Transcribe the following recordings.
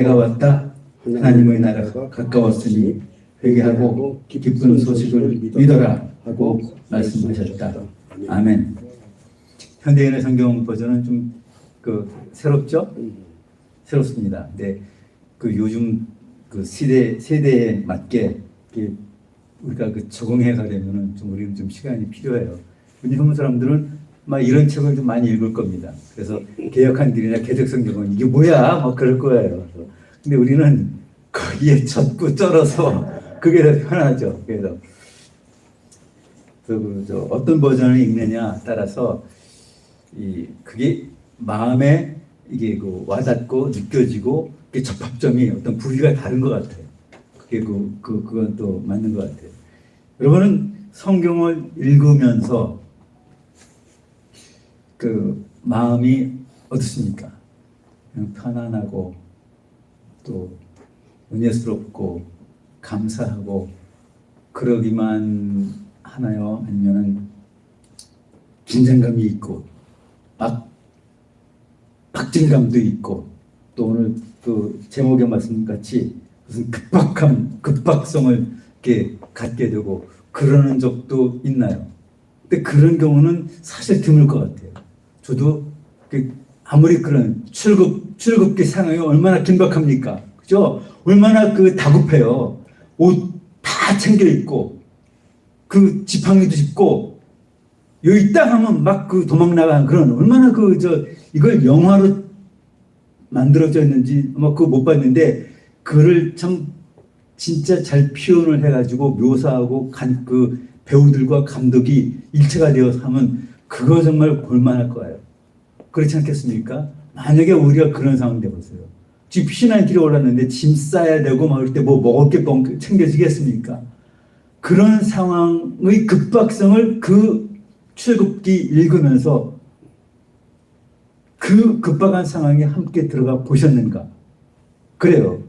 내가 왔다. 하나님의 나라가 가까웠으니 회개하고 기쁜 소식을 믿어라 하고 말씀하셨다. 아멘. 현대인의 성경 버전은 좀 새롭죠? 새롭습니다. 근데 요즘 세대에 맞게 우리가 적응해 가려면은 우리는 좀 시간이 필요해요. 우리 한국 사람들은 이런 책을 좀 많이 읽을 겁니다. 그래서 개역한들이나 개적성경은 이게 뭐야? 그럴 거예요. 근데 우리는 거기에 젖고 쩔어서 그게 더 편하죠. 그래서 어떤 버전을 읽느냐 따라서 그게 마음에 이게 와닿고 느껴지고 접합점이 어떤 부위가 다른 것 같아요. 그건 또 맞는 것 같아요. 여러분은 성경을 읽으면서 마음이 어떻습니까? 그냥 편안하고 또 은혜스럽고 감사하고 그러기만 하나요? 아니면은 긴장감이 있고 박진감도 있고 또 오늘 제목의 말씀 같이 무슨 급박성을 이렇게 갖게 되고 그러는 적도 있나요? 근데 그런 경우는 사실 드물 것 같아요. 저도 아무리 그런 출급기 상황이 얼마나 긴박합니까? 그죠? 얼마나 다급해요. 옷 다 챙겨 입고 지팡이도 짚고 여기 땅 하면 도망 나가는 그런 얼마나 이걸 영화로 만들어져 있는지 아마 그거 못 봤는데 그거를 참 진짜 잘 표현을 해가지고 묘사하고 배우들과 감독이 일체가 되어서 하면 그거 정말 볼만할 거예요. 그렇지 않겠습니까? 만약에 우리가 그런 상황 돼보세요. 지금 피난길에 올랐는데 짐 싸야 되고 이럴 때 먹을 게 챙겨지겠습니까? 그런 상황의 급박성을 출애굽기 읽으면서 급박한 상황에 함께 들어가 보셨는가? 그래요.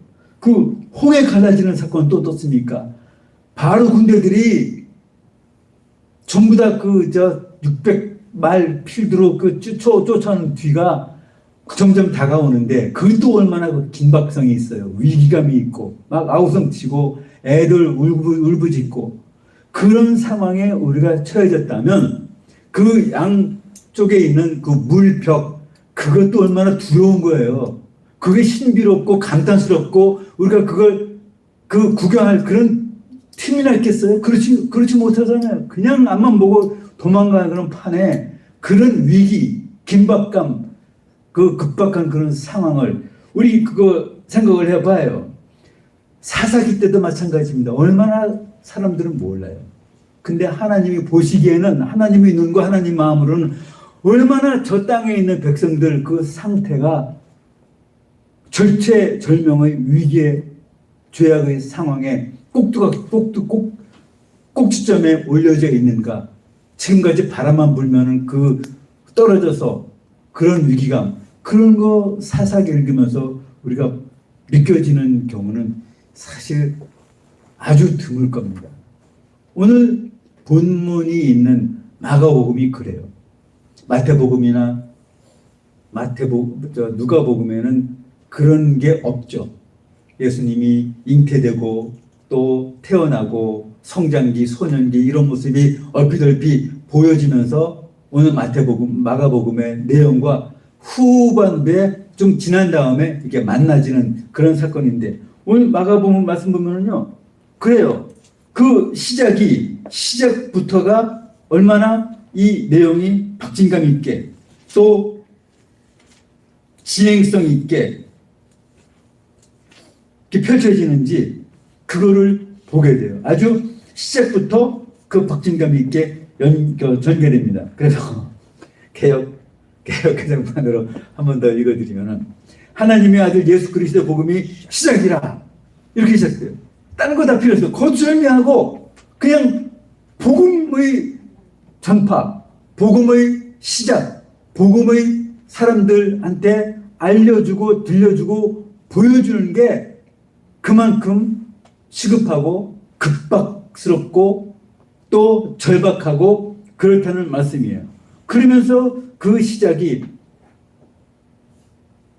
홍해 갈라지는 사건 또 떴습니까? 바로 군대들이 전부 다 600마일 필드로 쫓아오는 뒤가 점점 다가오는데 그것도 얼마나 긴박성이 있어요. 위기감이 있고 아우성치고 애들 울부짖고 그런 상황에 우리가 처해졌다면 양쪽에 있는 물벽 그것도 얼마나 두려운 거예요. 그게 신비롭고 감탄스럽고 우리가 그걸 구경할 그런 틈이나 있겠어요? 그렇지 못하잖아요. 그냥 앞만 보고 도망가는 그런 판에 그런 위기, 긴박감, 급박한 그런 상황을 우리 생각을 해봐요. 사사기 때도 마찬가지입니다. 얼마나 사람들은 몰라요. 근데 하나님이 보시기에는 하나님의 눈과 하나님 마음으로는 얼마나 저 땅에 있는 백성들 상태가 절체절명의 위기의 죄악의 상황에 꼭지점에 올려져 있는가. 지금까지 바람만 불면은 떨어져서 그런 위기감, 그런 거 사사기 읽으면서 우리가 느껴지는 경우는 사실 아주 드물 겁니다. 오늘 본문이 있는 마가복음이 그래요. 마태복음이나 누가복음에는 그런 게 없죠. 예수님이 잉태되고 또 태어나고 성장기, 소년기 이런 모습이 얼핏 보여지면서 오늘 마가복음의 내용과 후반부에 좀 지난 다음에 이렇게 만나지는 그런 사건인데 오늘 마가복음 말씀 보면은요, 그래요. 시작부터가 얼마나 이 내용이 박진감 있게 또 진행성 있게 이렇게 펼쳐지는지 그거를 보게 돼요. 아주 시작부터 박진감 있게 전개됩니다. 그래서 개역개정판으로 한 번 더 읽어드리면은 하나님의 아들 예수 그리스도의 복음이 시작이라 이렇게 시작돼요. 다른 거 다 필요 없어요. 거절미하고 그냥 복음의 전파, 복음의 시작, 복음의 사람들한테 알려주고 들려주고 보여주는 게 그만큼 시급하고 급박스럽고 또 절박하고 그렇다는 말씀이에요. 그러면서 시작이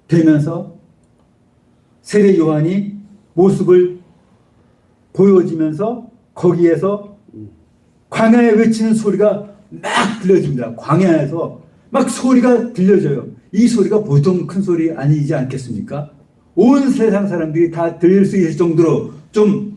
되면서 세례 요한이 모습을 보여지면서 거기에서 광야에 외치는 소리가 막 들려집니다. 광야에서 막 소리가 들려져요. 이 소리가 보통 큰 소리 아니지 않겠습니까? 온 세상 사람들이 다 들릴 수 있을 정도로 좀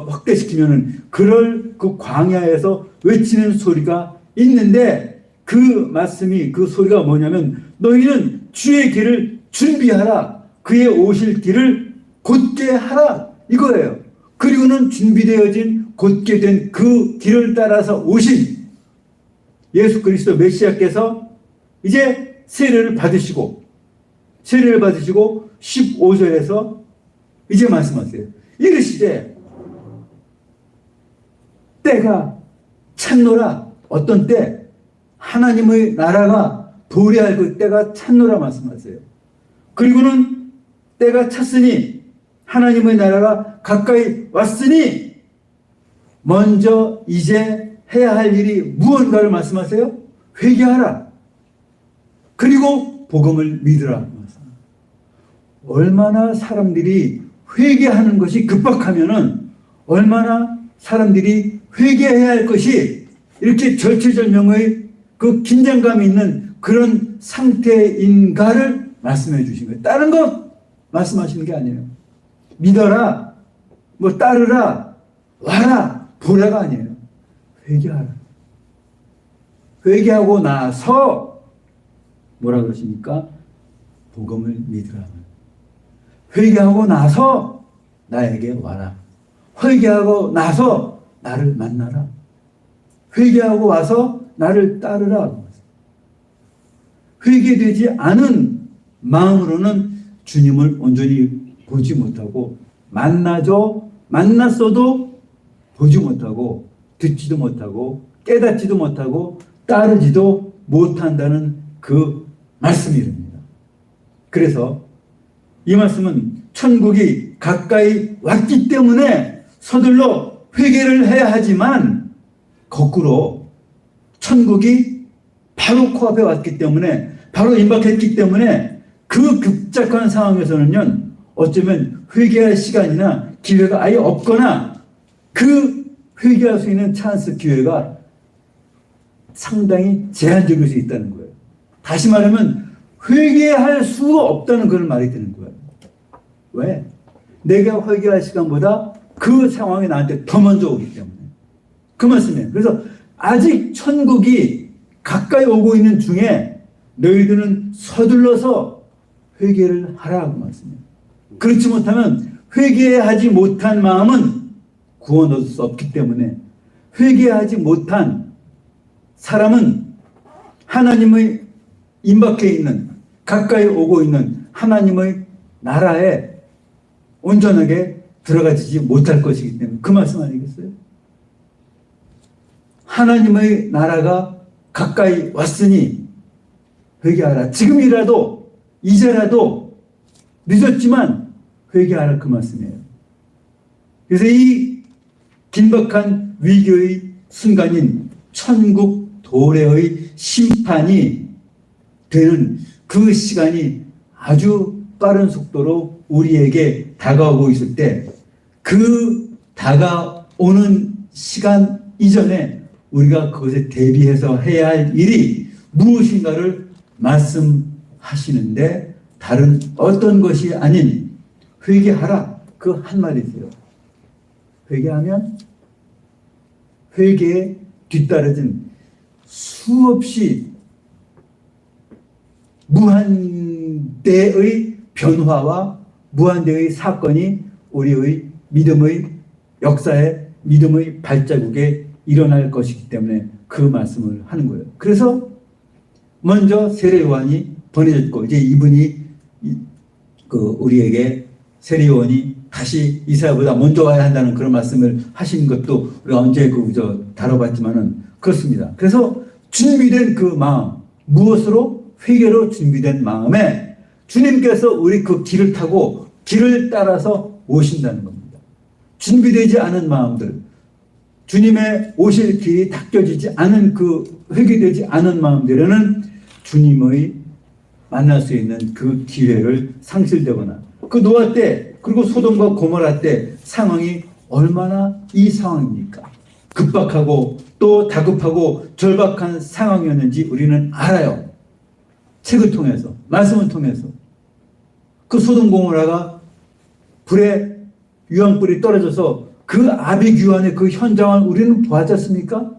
확대시키면은 그럴 그 광야에서 외치는 소리가 있는데 그 말씀이 그 소리가 뭐냐면 너희는 주의 길을 준비하라. 그의 오실 길을 곧게 하라. 이거예요. 그리고는 준비되어진 곧게 된 그 길을 따라서 오신 예수 그리스도 메시아께서 이제 세례를 받으시고 15절에서 이제 말씀하세요. 이르시되 때가 찼노라. 어떤 때? 하나님의 나라가 도래할 그 때가 찼노라 말씀하세요. 그리고는 때가 찼으니 하나님의 나라가 가까이 왔으니 먼저 이제 해야 할 일이 무언가를 말씀하세요. 회개하라. 그리고 복음을 믿으라. 얼마나 사람들이 회개하는 것이 급박하면은 얼마나 사람들이 회개해야 할 것이 이렇게 절체절명의 그 긴장감이 있는 그런 상태인가를 말씀해 주신 거예요. 다른 것 말씀하시는 게 아니에요. 믿어라, 따르라, 와라, 보라가 아니에요. 회개하라. 회개하고 나서 뭐라 그러십니까? 복음을 믿으라. 회개하고 나서 나에게 와라. 회개하고 나서 나를 만나라. 회개하고 와서 나를 따르라. 회개되지 않은 마음으로는 주님을 온전히 보지 못하고 만났어도 보지 못하고 듣지도 못하고 깨닫지도 못하고 따르지도 못한다는 그 말씀입니다. 그래서 이 말씀은 천국이 가까이 왔기 때문에 서둘러 회개를 해야 하지만 거꾸로 천국이 바로 코앞에 왔기 때문에 바로 임박했기 때문에 그 급작한 상황에서는요 어쩌면 회개할 시간이나 기회가 아예 없거나 그 회개할 수 있는 찬스 기회가 상당히 제한적일 수 있다는 거예요. 다시 말하면 회개할 수 없다는 그런 말이 되는 거예요. 왜? 내가 회개할 시간보다 그 상황이 나한테 더 먼저 오기 때문에. 그 말씀이에요. 그래서 아직 천국이 가까이 오고 있는 중에 너희들은 서둘러서 회개를 하라고 말씀해요. 그렇지 못하면 회개하지 못한 마음은 구원 얻을 수 없기 때문에 회개하지 못한 사람은 하나님의 임박해 있는 가까이 오고 있는 하나님의 나라에 온전하게 들어가지 못할 것이기 때문에 그 말씀 아니겠어요? 하나님의 나라가 가까이 왔으니 회개하라. 지금이라도 이제라도 늦었지만 회개하라 그 말씀이에요. 그래서 이 긴박한 위기의 순간인 천국 도래의 심판이 되는 그 시간이 아주 빠른 속도로 우리에게 다가오고 있을 때 그 다가오는 시간 이전에 우리가 그것에 대비해서 해야 할 일이 무엇인가를 말씀하시는데 다른 어떤 것이 아닌 회개하라 그 한마디세요. 회개하면 회개에 뒤따르진 수없이 무한대의 변화와 무한대의 사건이 우리의 믿음의 역사에 믿음의 발자국에 일어날 것이기 때문에 그 말씀을 하는 거예요. 그래서 먼저 세례 요한이 보내졌고 이제 이분이 우리에게 세례 요한이 다시 이사야보다 먼저 와야 한다는 그런 말씀을 하신 것도 우리가 언제 다뤄봤지만은 그렇습니다. 그래서 준비된 그 마음 무엇으로 회개로 준비된 마음에 주님께서 우리 그 길을 타고 길을 따라서 오신다는 겁니다. 준비되지 않은 마음들, 주님의 오실 길이 닦여지지 않은 그 회개되지 않은 마음들에는 주님의 만날 수 있는 그 기회를 상실되거나 그 노아 때 그리고 소돔과 고모라 때 상황이 얼마나 이 상황입니까? 급박하고 또 다급하고 절박한 상황이었는지 우리는 알아요. 책을 통해서, 말씀을 통해서. 그 소돔 고모라가 불에 유황불이 떨어져서 그 아비규환의 그 현장을 우리는 보았지 않습니까?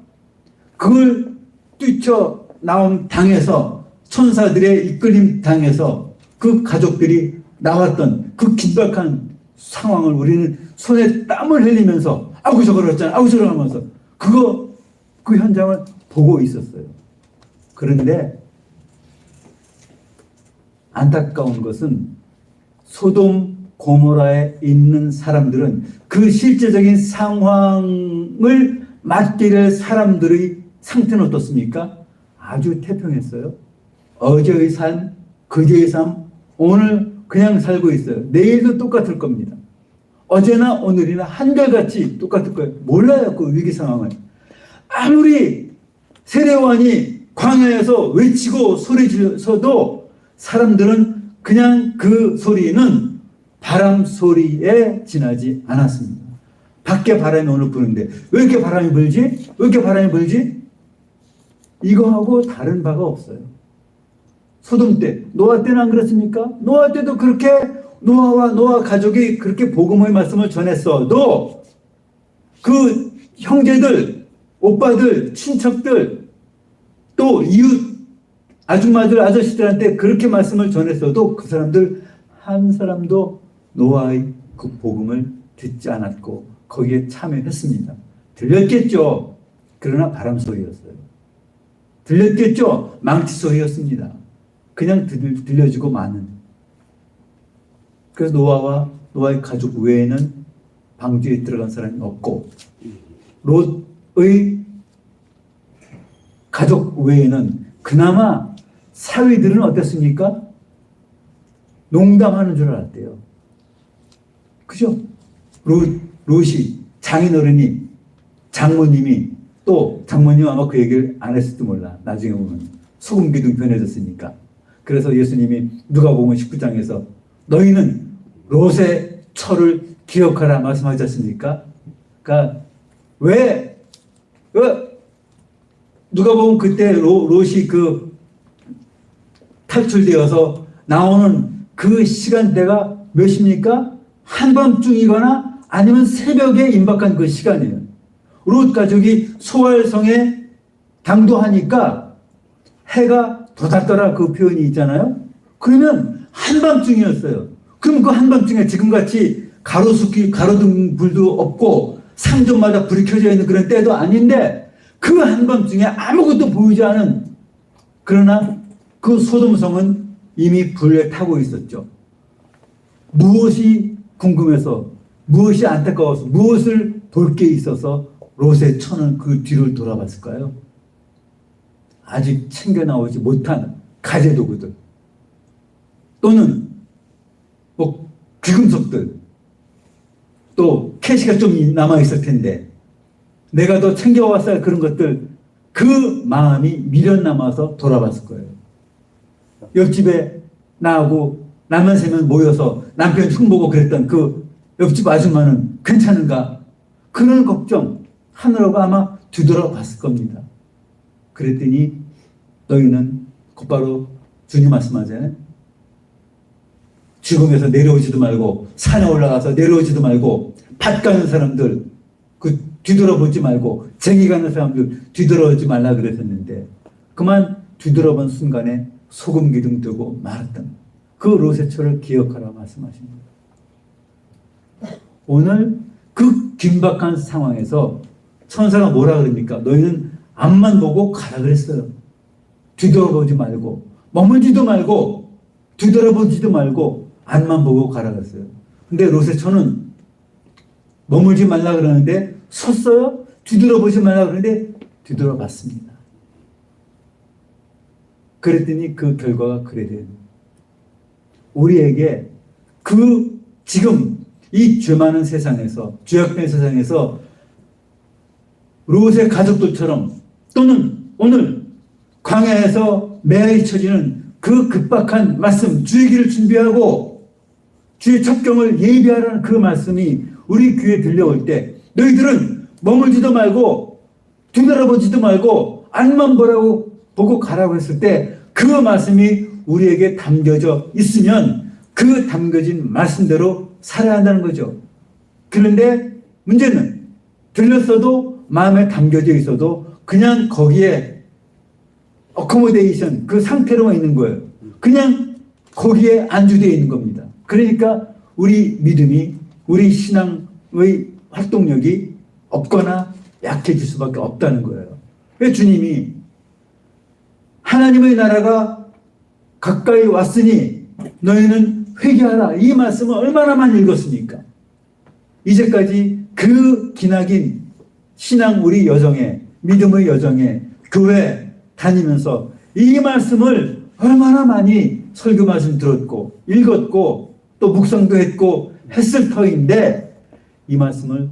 그걸 뛰쳐나온 당에서, 천사들의 이끌림 당에서 그 가족들이 나왔던 그 긴박한 상황을 우리는 손에 땀을 흘리면서 아우 저걸 했잖아, 아우 저걸 하면서 그 현장을 보고 있었어요. 그런데 안타까운 것은 소돔 고모라에 있는 사람들은 그 실제적인 상황을 맞게 사람들의 상태는 어떻습니까? 아주 태평했어요. 어제의 삶, 그제의 삶, 오늘 그냥 살고 있어요. 내일도 똑같을 겁니다. 어제나 오늘이나 한결같이 똑같을 거예요. 몰라요, 그 위기 상황을. 아무리 세례요한이 광야에서 외치고 소리 질러서도 사람들은 그냥 그 소리는 바람 소리에 지나지 않았습니다. 밖에 바람이 오늘 부는데 왜 이렇게 바람이 불지? 왜 이렇게 바람이 불지? 이거하고 다른 바가 없어요. 소돔 때, 노아 때는 안 그렇습니까? 노아 때도 그렇게 노아와 노아 가족이 그렇게 복음의 말씀을 전했어도 그 형제들, 오빠들, 친척들, 또 이웃 아줌마들, 아저씨들한테 그렇게 말씀을 전했어도 그 사람들 한 사람도 노아의 그 복음을 듣지 않았고 거기에 참여했습니다. 들렸겠죠. 그러나 바람 소리였어요. 들렸겠죠. 망치 소리였습니다. 그냥 들려주고 마는. 그래서 노아와 노아의 가족 외에는 방주에 들어간 사람이 없고 롯의 가족 외에는 그나마 사위들은 어땠습니까? 농담하는 줄 알았대요. 그죠? 롯이 장인어른이 장모님이 또 장모님 아마 그 얘기를 안 했을지도 몰라. 나중에 보면 소금 기둥 변해졌으니까. 그래서 예수님이 누가복음 19장에서 너희는 롯의 처를 기억하라 말씀하지 않습니까? 그러니까 왜 누가복음 그때 롯이 그 탈출되어서 나오는 그 시간대가 몇입니까? 한밤중이거나 아니면 새벽에 임박한 그 시간이에요. 롯 가족이 소알성에 당도하니까 해가 돋았더라 그 표현이 있잖아요. 그러면 한밤중이었어요. 그럼 그 한밤중에 지금같이 가로수길, 가로등 불도 없고 상점마다 불이 켜져 있는 그런 때도 아닌데 그 한밤중에 아무것도 보이지 않은, 그러나 그 소돔성은 이미 불에 타고 있었죠. 무엇이 궁금해서, 무엇이 안타까워서, 무엇을 볼 게 있어서 롯의 처는 그 뒤를 돌아봤을까요? 아직 챙겨 나오지 못한 가재도구들 또는 뭐 귀금속들, 또 캐시가 좀 남아있을 텐데 내가 더 챙겨왔어야 그런 것들, 그 마음이 미련 남아서 돌아봤을 거예요. 옆집에 나하고 라면 세면 모여서 남편 흉보고 그랬던 그 옆집 아줌마는 괜찮은가? 그런 걱정 하느라고 아마 뒤돌아봤을 겁니다. 그랬더니 너희는 곧바로 주님 말씀하잖아요. 죽음에서 내려오지도 말고 산에 올라가서 내려오지도 말고 밭 가는 사람들 그 뒤돌아보지 말고 쟁이 가는 사람들 뒤돌아오지 말라 그랬었는데 그만 뒤돌아본 순간에 소금 기둥 뜨고 말았던 그 롯의 처를 기억하라 말씀하신 거예요. 오늘 그 긴박한 상황에서 천사가 뭐라 그럽니까? 너희는 앞만 보고 가라 그랬어요. 뒤돌아보지 말고 머물지도 말고 뒤돌아보지도 말고 앞만 보고 가라 그랬어요. 근데 롯의 처는 머물지 말라 그러는데 섰어요? 뒤돌아보지 말라 그러는데 뒤돌아봤습니다. 그랬더니 그 결과가 그래 돼요. 우리에게 그 지금 이 죄 많은 세상에서, 죄악된 세상에서 롯의 가족들처럼 또는 오늘 광야에서 매일 쳐지는 그 급박한 말씀, 주의기를 준비하고 주의 첩경을 예비하라는 그 말씀이 우리 귀에 들려올 때 너희들은 머물지도 말고 뒤돌아보지도 말고 앞만 보고 가라고 했을 때 그 말씀이 우리에게 담겨져 있으면 그 담겨진 말씀대로 살아야 한다는 거죠. 그런데 문제는 들렸어도 마음에 담겨져 있어도 그냥 거기에 어코모데이션 그 상태로만 있는 거예요. 그냥 거기에 안주되어 있는 겁니다. 그러니까 우리 믿음이 우리 신앙의 활동력이 없거나 약해질 수밖에 없다는 거예요. 왜 주님이 하나님의 나라가 가까이 왔으니 너희는 회개하라 이 말씀을 얼마나 많이 읽었습니까? 이제까지 그 기나긴 신앙 우리 여정에 믿음의 여정에 교회 다니면서 이 말씀을 얼마나 많이 설교 말씀 들었고 읽었고 또 묵상도 했고 했을 터인데 이 말씀을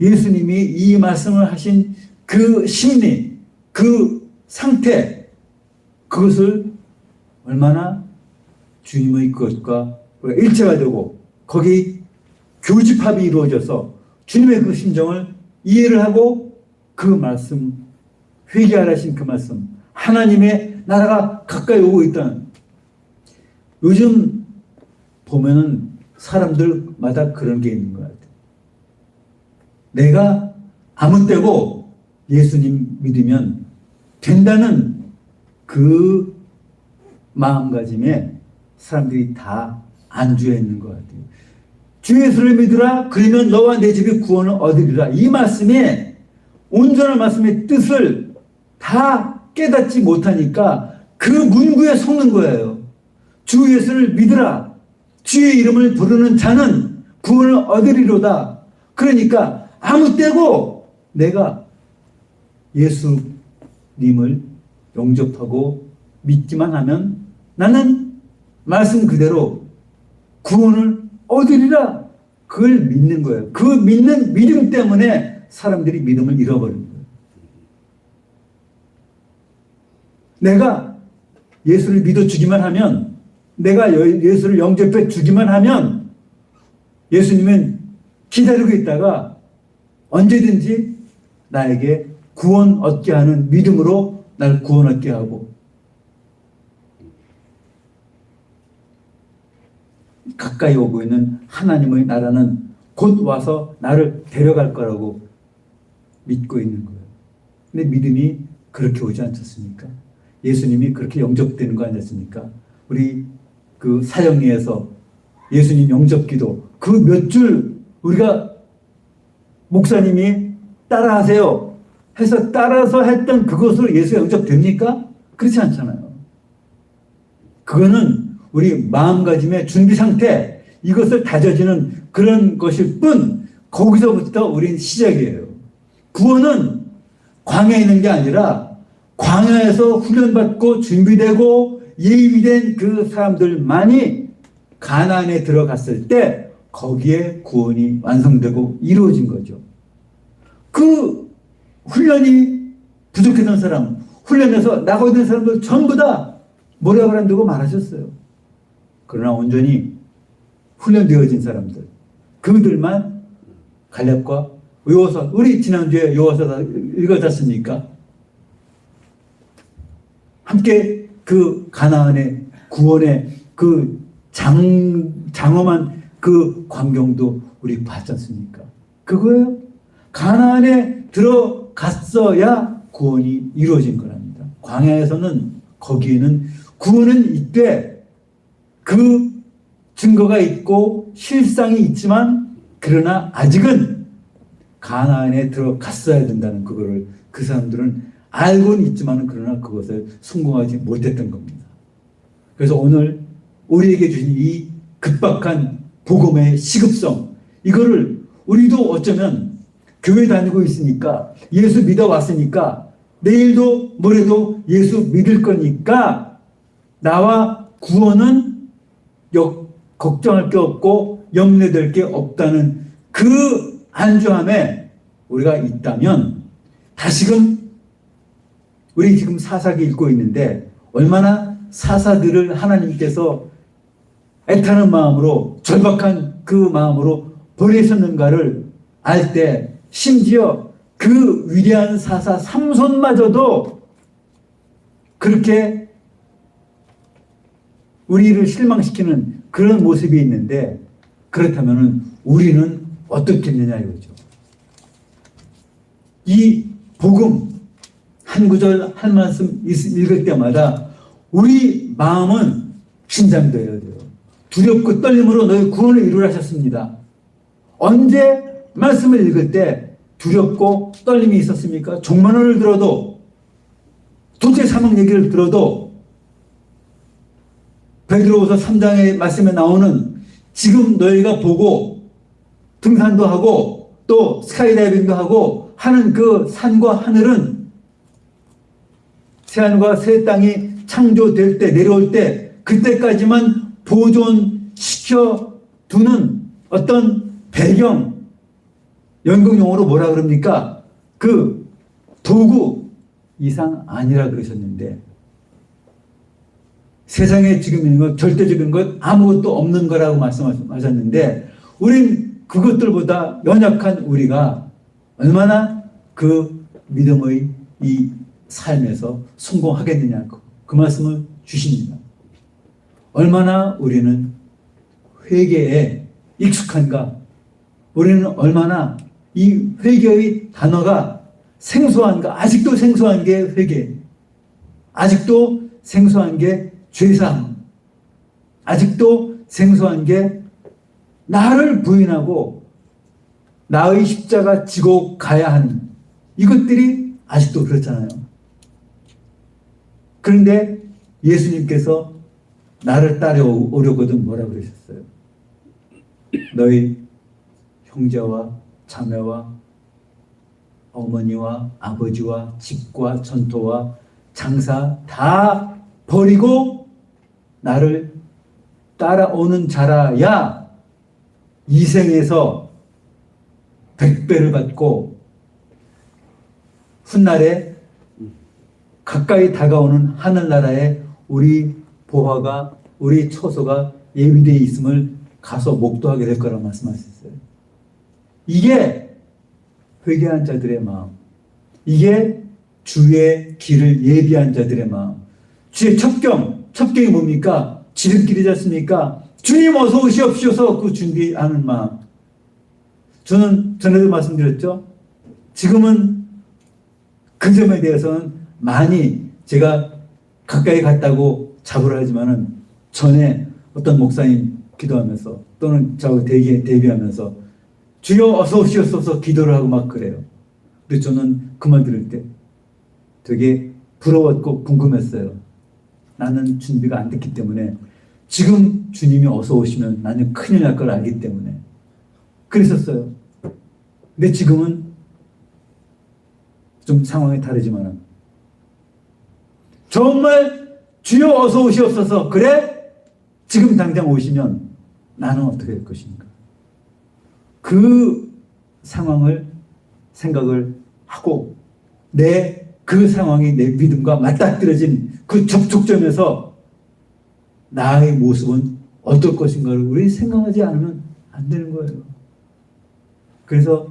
예수님이 이 말씀을 하신 그 심리 그 상태 그것을 얼마나 주님의 것과 일체가 되고 거기 교집합이 이루어져서 주님의 그 심정을 이해를 하고 그 말씀 회개하라신 그 말씀 하나님의 나라가 가까이 오고 있다는 요즘 보면은 사람들마다 그런 게 있는 것 같아요. 내가 아무 때고 예수님 믿으면 된다는 그 마음가짐에 사람들이 다 안주해 있는 것 같아요. 주 예수를 믿으라 그러면 너와 내 집이 구원을 얻으리라 이 말씀에 온전한 말씀의 뜻을 다 깨닫지 못하니까 그 문구에 속는 거예요. 주 예수를 믿으라 주의 이름을 부르는 자는 구원을 얻으리로다. 그러니까 아무 때고 내가 예수님을 영접하고 믿기만 하면 나는 말씀 그대로 구원을 얻으리라. 그걸 믿는 거예요. 그 믿는 믿음 때문에 사람들이 믿음을 잃어버린 거예요. 내가 예수를 믿어주기만 하면 내가 예수를 영접해 주기만 하면 예수님은 기다리고 있다가 언제든지 나에게 구원 얻게 하는 믿음으로 날 구원 얻게 하고 가까이 오고 있는 하나님의 나라는 곧 와서 나를 데려갈 거라고 믿고 있는 거예요. 근데 믿음이 그렇게 오지 않겠습니까? 예수님이 그렇게 영접되는 거 아니었습니까? 우리 그 사형리에서 예수님 영접기도 그 몇 줄 우리가 목사님이 따라하세요 해서 따라서 했던 그것으로 예수 영접됩니까? 그렇지 않잖아요. 그거는 우리 마음가짐의 준비 상태 이것을 다져지는 그런 것일 뿐 거기서부터 우린 시작이에요. 구원은 광야에 있는 게 아니라 광야에서 훈련받고 준비되고 예비된 그 사람들만이 가나안에 들어갔을 때 거기에 구원이 완성되고 이루어진 거죠. 그 훈련이 부족했던 사람, 훈련해서 나가고 있는 사람들 전부 다 뭐라고 한다고 말하셨어요. 그러나 온전히 훈련되어진 사람들, 그들만 갈렙과 여호수아, 우리 지난주에 여호수아 읽어졌습니까? 함께 그 가나안의 구원의 그 장엄한 그 광경도 우리 봤지 않습니까? 그거예요. 가나안에 들어갔어야 구원이 이루어진 거랍니다. 광야에서는 거기에는 구원은 있되 그 증거가 있고 실상이 있지만 그러나 아직은 가나안에 들어갔어야 된다는 그거를 그 사람들은 알고는 있지만 그러나 그것을 성공하지 못했던 겁니다. 그래서 오늘 우리에게 주신 이 급박한 복음의 시급성 이거를 우리도 어쩌면 교회 다니고 있으니까 예수 믿어왔으니까 내일도 모레도 예수 믿을 거니까 나와 구원은 걱정할 게 없고 염려될 게 없다는 그 안주함에 우리가 있다면 다시금 우리 지금 사사기 읽고 있는데 얼마나 사사들을 하나님께서 애타는 마음으로, 절박한 그 마음으로 보내셨는가를 알 때, 심지어 그 위대한 사사 삼손마저도 그렇게 우리를 실망시키는 그런 모습이 있는데, 그렇다면 우리는 어떻겠느냐 이거죠. 이 복음 한 구절 한 말씀 읽을 때마다 우리 마음은 긴장되어야 돼요. 두렵고 떨림으로 너희 구원을 이루라 하셨습니다. 언제 말씀을 읽을 때 두렵고 떨림이 있었습니까? 종말론을 들어도, 둘째 사망 얘기를 들어도, 베드로후서 3장의 말씀에 나오는 지금 너희가 보고 등산도 하고 또 스카이다이빙도 하고 하는 그 산과 하늘은 새하늘과 새 땅이 창조될 때, 내려올 때 그때까지만 보존시켜 두는 어떤 배경, 연극용어로 뭐라 그럽니까? 그 도구 이상 아니라 그러셨는데, 세상에 지금 있는 것, 절대적인 것 아무것도 없는 거라고 말씀하셨는데, 우린 그것들보다 연약한 우리가 얼마나 그 믿음의 이 삶에서 성공하겠느냐, 그 말씀을 주십니다. 얼마나 우리는 회개에 익숙한가, 우리는 얼마나 이 회개의 단어가 생소한가, 아직도 생소한 게 회개, 아직도 생소한 게 죄사함, 아직도 생소한 게 나를 부인하고 나의 십자가 지고 가야 하는 이것들이 아직도 그렇잖아요. 그런데 예수님께서 나를 따라오려거든 뭐라고 그러셨어요? 너희 형제와 자매와 어머니와 아버지와 집과 전토와 장사 다 버리고 나를 따라오는 자라야 이 생에서 100배를 받고 훗날에 가까이 다가오는 하늘나라에 우리 보화가, 우리 처소가 예비되어 있음을 가서 목도하게 될 거라고 말씀하셨어요. 이게 회개한 자들의 마음, 이게 주의 길을 예비한 자들의 마음. 주의 첩경이 뭡니까? 지름길이지 않습니까? 주님 어서 오시옵소서 그 준비하는 마음. 저는 전에도 말씀드렸죠. 지금은 그 점에 대해서는 많이 제가 가까이 갔다고 자부를 하지만은 전에 어떤 목사님 기도하면서 또는 저 대비하면서 주여 어서 오시옵소서 기도를 하고 막 그래요. 근데 저는 그 말 들을 때 되게 부러웠고 궁금했어요. 나는 준비가 안 됐기 때문에 지금 주님이 어서 오시면 나는 큰일 날 걸 알기 때문에 그랬었어요. 근데 지금은 좀 상황이 다르지만은 정말 주여 어서 오시옵소서 그래? 지금 당장 오시면 나는 어떻게 될 것인가? 그 상황을 생각을 하고 그 상황이 내 믿음과 맞닥뜨려진 그 접촉점에서 나의 모습은 어떨 것인가를 우리 생각하지 않으면 안 되는 거예요. 그래서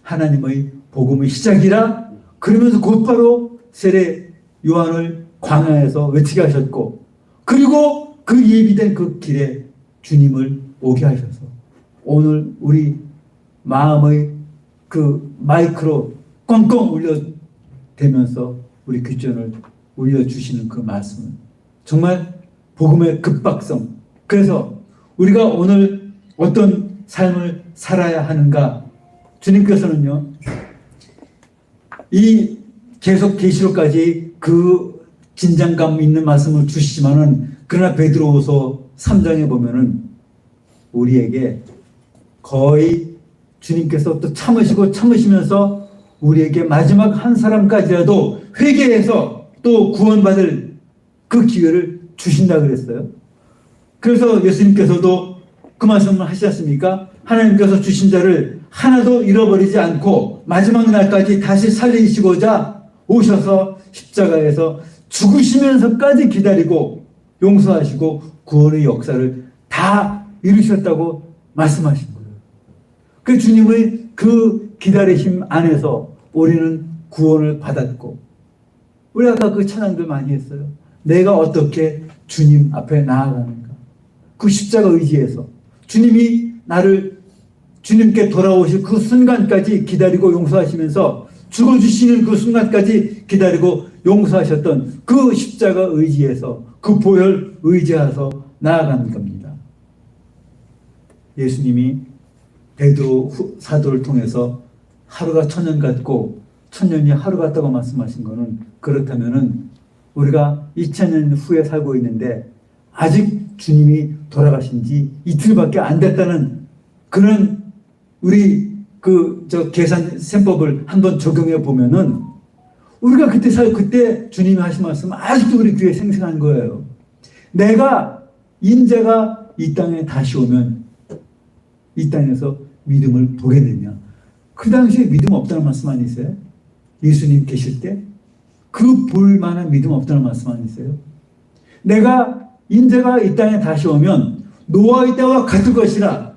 하나님의 복음의 시작이라 그러면서 곧바로 세례 요한을 광야에서 외치게 하셨고, 그리고 그 예비된 그 길에 주님을 오게 하셔서 오늘 우리 마음의 그 마이크로 꽝꽝 울려대면서 우리 귓전을 울려주시는 그 말씀은 정말 복음의 급박성. 그래서 우리가 오늘 어떤 삶을 살아야 하는가? 주님께서는요, 이 계속 계시록까지 그 긴장감 있는 말씀을 주시지만은, 그러나 베드로후서 3장에 보면은 우리에게 거의 주님께서 또 참으시면서 우리에게 마지막 한 사람까지라도 회개해서 또 구원받을 그 기회를 주신다 그랬어요. 그래서 예수님께서도 그 말씀을 하시지 않습니까? 하나님께서 주신 자를 하나도 잃어버리지 않고 마지막 날까지 다시 살리시고자 오셔서 십자가에서 죽으시면서까지 기다리고 용서하시고 구원의 역사를 다 다 이루셨다고 말씀하신 거예요. 그 주님의 그 기다리심 안에서 우리는 구원을 받았고, 우리 아까 그 찬양들 많이 했어요. 내가 어떻게 주님 앞에 나아가는가. 그 십자가 의지에서 주님이 나를 주님께 돌아오실 그 순간까지 기다리고 용서하시면서 죽어주시는 그 순간까지 기다리고 용서하셨던 그 십자가 의지에서, 그 보혈 의지해서 나아가는 겁니다. 예수님이 베드로 사도를 통해서 하루가 천년 같고 천년이 하루 같다고 말씀하신 것은, 그렇다면은 우리가 2000년 후에 살고 있는데 아직 주님이 돌아가신 지 이틀밖에 안 됐다는 그런 우리 계산 셈법을 한번 적용해 보면은 우리가 그때 주님이 하신 말씀 아직도 우리 귀에 생생한 거예요. 내가 인자가 이 땅에 다시 오면 이 땅에서 믿음을 보게 되냐. 그 당시에 믿음 없다는 말씀 아니세요? 예수님 계실 때 그 볼만한 믿음 없다는 말씀 아니세요? 내가 인자가 이 땅에 다시 오면 노아의 때와 같을 것이라.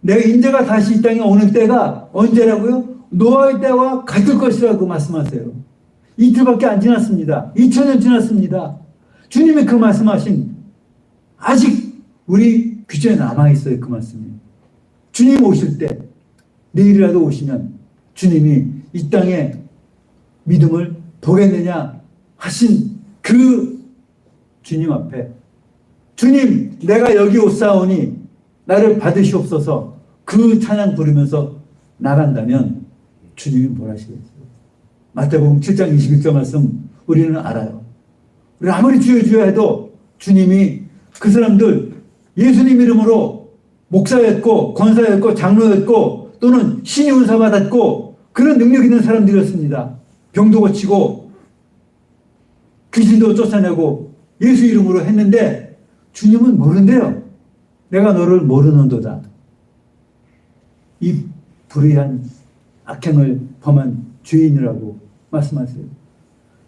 내가 인자가 다시 이 땅에 오는 때가 언제라고요? 노아의 때와 같을 것이라고 말씀하세요. 이틀밖에 안 지났습니다. 2000년 지났습니다. 주님이 그 말씀하신, 아직 우리 귀전에 남아있어요. 그 말씀이. 주님 오실 때, 내일이라도 오시면 주님이 이 땅에 믿음을 보겠느냐 하신 그 주님 앞에, 주님 내가 여기 오사오니 나를 받으시옵소서, 그 찬양 부르면서 나간다면 주님이 뭘 하시겠어요? 마태복음 7장 21절 말씀 우리는 알아요. 우리 아무리 주여 주여 해도 주님이 그 사람들 예수님 이름으로 목사였고 권사였고 장로였고 또는 신의 은사 받았고 그런 능력 있는 사람들이었습니다. 병도 고치고 귀신도 쫓아내고 예수 이름으로 했는데 주님은 모른대요. 내가 너를 모르는도다. 이 불의한 악행을 범한 죄인이라고 말씀하세요.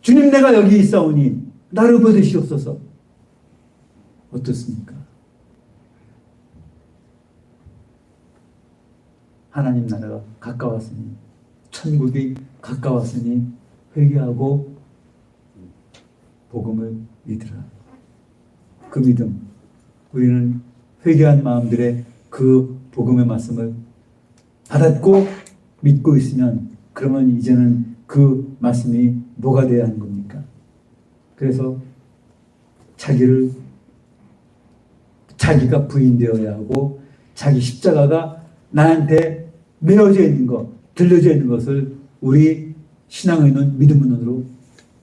주님 내가 여기 있사오니 나를 받으시옵소서. 어떻습니까? 하나님 나라가 가까웠으니, 천국이 가까웠으니 회개하고 복음을 믿으라. 그 믿음, 우리는 회개한 마음들의 그 복음의 말씀을 받았고 믿고 있으면, 그러면 이제는 그 말씀이 뭐가 되어야 하는 겁니까? 그래서 자기가 부인되어야 하고, 자기 십자가가 나한테 메어져 있는 것, 들려져 있는 것을 우리 신앙의 눈, 믿음의 눈으로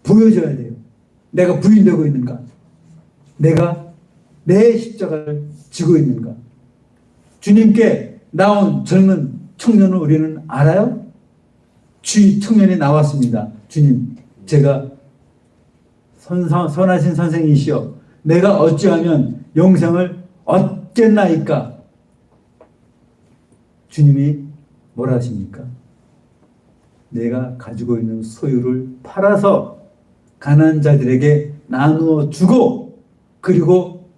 보여줘야 돼요. 내가 부인되고 있는가? 내가 내 십자가를 지고 있는가? 주님께 나온 젊은 청년을 우리는 알아요? 청년이 나왔습니다. 주님, 제가 선하신 선생이시여, 내가 어찌하면 영생을 얻겠나이까? 주님이 뭐라 하십니까? 내가 가지고 있는 소유를 팔아서 가난한 자들에게 나누어 주고 그리고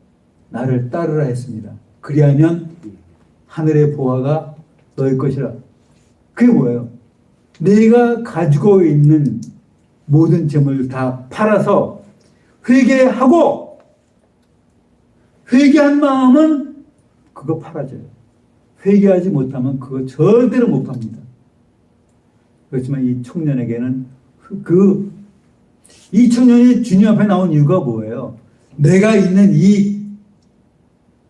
나를 따르라 했습니다. 그리하면 하늘의 보화가 너희 것이라. 그게 뭐예요? 내가 가지고 있는 모든 재물을 다 팔아서 회개하고, 회개한 마음은 그거 팔아줘요. 회개하지 못하면 그거 절대로 못 팝니다. 그렇지만 이 청년에게는 이 청년이 주님 앞에 나온 이유가 뭐예요? 내가 있는 이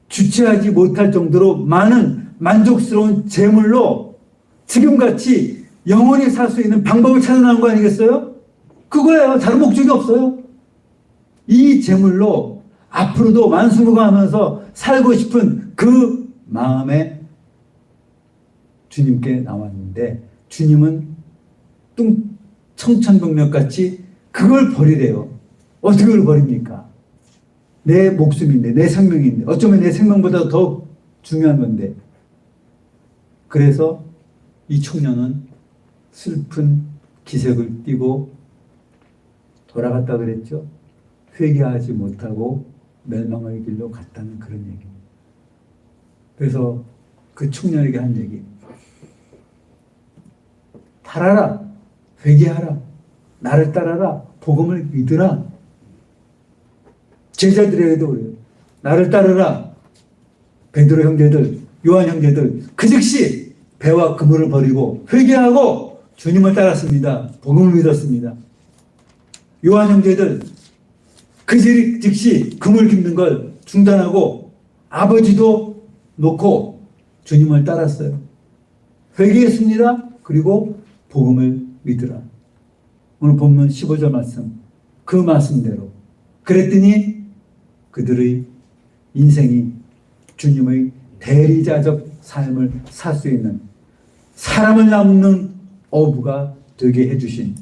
주체하지 못할 정도로 많은 만족스러운 재물로 지금같이 영원히 살 수 있는 방법을 찾아 나온 거 아니겠어요? 그거예요. 다른 목적이 없어요. 이 재물로 앞으로도 만수무강하면서 살고 싶은 그 마음에 주님께 나왔는데, 주님은 청천벽력같이 그걸 버리래요. 어떻게 그걸 버립니까? 내 목숨인데, 내 생명인데, 어쩌면 내 생명보다 더 중요한 건데. 그래서 이 청년은 슬픈 기색을 띠고 돌아갔다 그랬죠. 회개하지 못하고 멸망의 길로 갔다는 그런 얘기입니다. 그래서 그 청년에게 한 얘기. 달아라. 회개하라. 나를 따라라. 복음을 믿으라. 제자들에게도 그래요. 나를 따르라. 베드로 형제들, 요한 형제들 그 즉시 배와 그물을 버리고 회개하고 주님을 따랐습니다. 복음을 믿었습니다. 요한 형제들 그 즉시 그물 깁는 걸 중단하고 아버지도 놓고 주님을 따랐어요. 회개했습니다. 그리고 복음을 믿으라. 오늘 본문 15절 말씀, 그 말씀대로 그랬더니 그들의 인생이 주님의 대리자적 삶을 살 수 있는 사람을 남는 어부가 되게 해주신,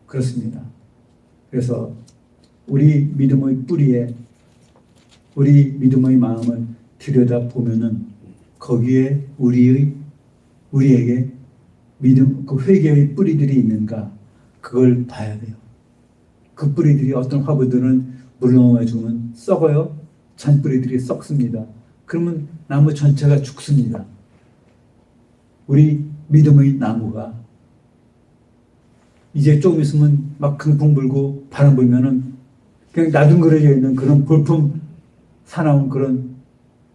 그렇습니다. 그래서 우리 믿음의 뿌리에 우리 믿음의 마음을 들여다보면은 거기에 우리에게 믿음, 그 회개의 뿌리들이 있는가, 그걸 봐야 돼요. 그 뿌리들이 어떤 화분들은 물을 넘어주면 썩어요. 잔뿌리들이 썩습니다. 그러면 나무 전체가 죽습니다. 우리 믿음의 나무가 이제 조금 있으면 막 강풍 불고 바람 불면은 그냥 나둥그러져 있는 그런 볼품 사나운 그런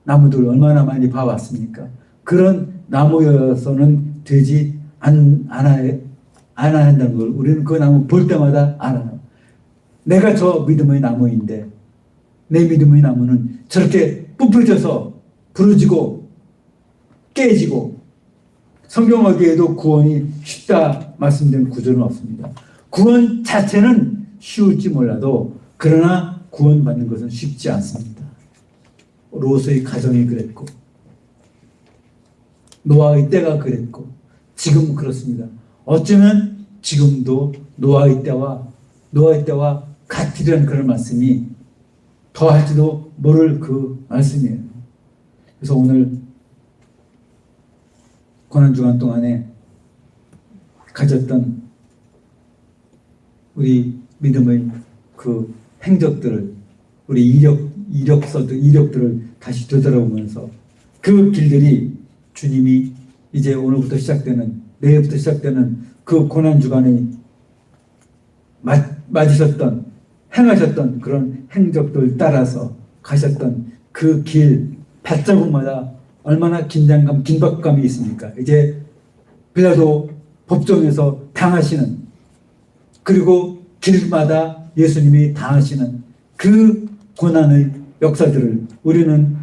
나무들 얼마나 많이 봐왔습니까? 그런 나무여서는 되지 않아야 한다는 걸 우리는 그 나무 볼 때마다 알아요. 내가 저 믿음의 나무인데 내 믿음의 나무는 저렇게 부풀져서 부러지고 깨지고, 성경 어디에도 구원이 쉽다 말씀된 구절은 없습니다. 구원 자체는 쉬울지 몰라도 그러나 구원받는 것은 쉽지 않습니다. 롯의 가정이 그랬고 노아의 때가 그랬고 지금 그렇습니다. 어쩌면 지금도 노아의 때와 같으리라는 그런 말씀이 더할지도 모를 그 말씀이에요. 그래서 오늘 고난주간 동안에 가졌던 우리 믿음의 그 행적들을, 우리 이력들을 다시 되돌아보면서 그 길들이 주님이 이제 오늘부터 시작되는, 내일부터 시작되는 그 고난주간에 맞으셨던, 행하셨던 그런 행적들 따라서 가셨던 그 길 발자국마다 얼마나 긴장감, 긴박감이 있습니까? 이제 빌라도 법정에서 당하시는, 그리고 길마다 예수님이 당하시는 그 고난의 역사들을 우리는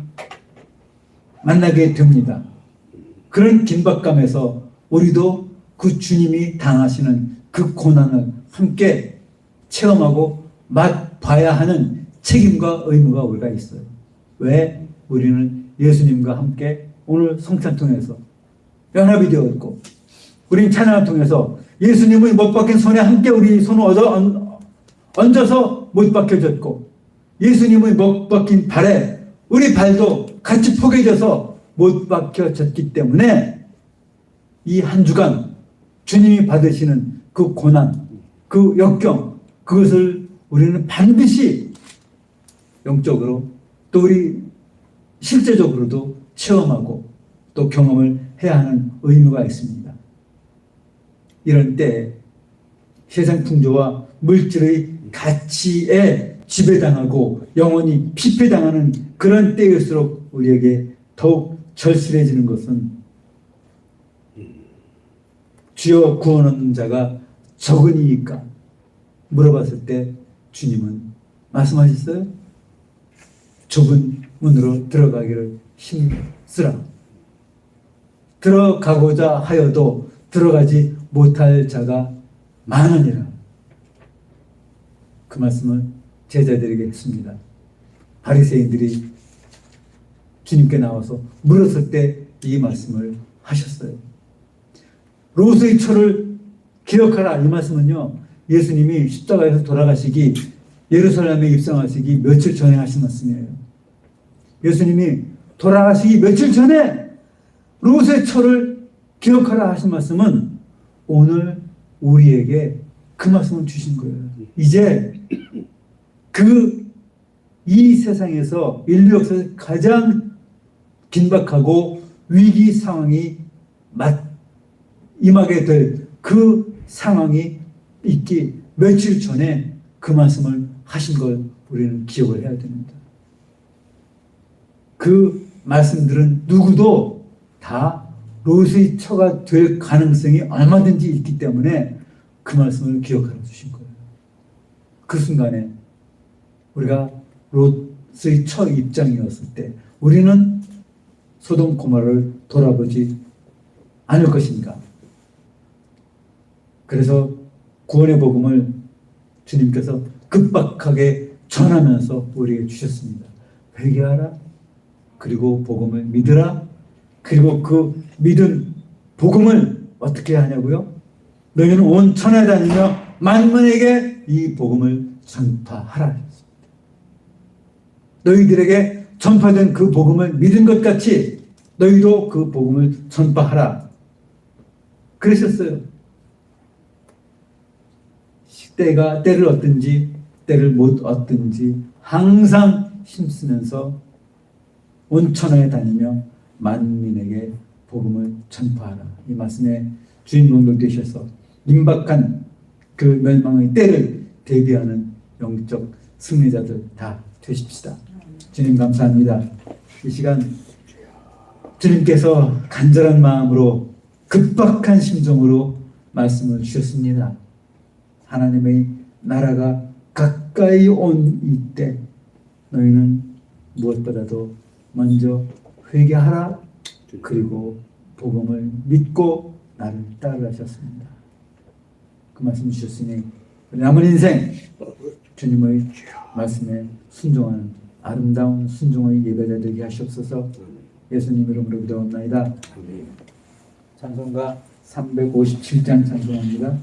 만나게 됩니다. 그런 긴박감에서 우리도 그 주님이 당하시는 그 고난을 함께 체험하고 맛봐야 하는 책임과 의무가 우리가 있어요. 왜? 우리는 예수님과 함께 오늘 성찬 통해서 연합이 되어 있고, 우리는 찬양을 통해서 예수님의 못 박힌 손에 함께 우리 손을 얹어서 못 박혀졌고, 예수님의 못 박힌 발에 우리 발도 같이 포개져서 못 박혀졌기 때문에 이 한 주간 주님이 받으시는 그 고난, 그 역경, 그것을 우리는 반드시 영적으로 또 우리 실제적으로도 체험하고 또 경험을 해야 하는 의무가 있습니다. 이런 때 세상 풍조와 물질의 가치에 지배당하고 영원히 피폐당하는 그런 때일수록 우리에게 더욱 절실해지는 것은 주여 구원 얻는 자가 적으니까 물어봤을 때 주님은 말씀하셨어요. 좁은 문으로 들어가기를 힘쓰라. 들어가고자 하여도 들어가지 못할 자가 많으니라. 그 말씀을 제자들에게 했습니다. 바리새인들이 주님께 나와서 물었을 때 이 말씀을 하셨어요. 롯의 초를 기억하라. 이 말씀은요, 예수님이 십자가에서 돌아가시기, 예루살렘에 입성하시기 며칠 전에 하신 말씀이에요. 예수님이 돌아가시기 며칠 전에 롯의 초를 기억하라 하신 말씀은 오늘 우리에게 그 말씀을 주신 거예요. 이제 이 세상에서 인류 역사에서 가장 긴박하고 위기 상황이 임하게 될 그 상황이 있기 며칠 전에 그 말씀을 하신 걸 우리는 기억을 해야 됩니다. 그 말씀들은 누구도 다 롯의 처가 될 가능성이 얼마든지 있기 때문에 그 말씀을 기억하여 주신 거예요. 그 순간에 우리가 롯의 처 입장이었을 때 우리는 소돔 고모라를 돌아보지 않을 것인가. 그래서 구원의 복음을 주님께서 급박하게 전하면서 우리에게 주셨습니다. 회개하라. 그리고 복음을 믿으라. 그리고 그 믿은 복음을 어떻게 하냐고요? 너희는 온 천하에 다니며 만민에게 이 복음을 전파하라. 너희들에게 전파된 그 복음을 믿은 것 같이 너희도 그 복음을 전파하라. 그러셨어요. 때를 얻든지 때를 못 얻든지 항상 힘쓰면서 온 천하에 다니며 만민에게 복음을 전파하라. 이 말씀에 주인공들 되셔서 임박한 그 멸망의 때를 대비하는 영적 승리자들 다 되십시다. 주님 감사합니다. 이 시간 주님께서 간절한 마음으로 급박한 심정으로 말씀을 주셨습니다. 하나님의 나라가 가까이 온 이때 너희는 무엇보다도 먼저 회개하라. 그리고 복음을 믿고 나를 따르라 하셨습니다. 그 말씀 주셨으니 남은 인생 주님의 말씀에 순종하는 아름다운 순종의 예배자 되게 하시옵소서. 예수님 이름으로 기도합나이다. 찬송가 357장 찬송합니다.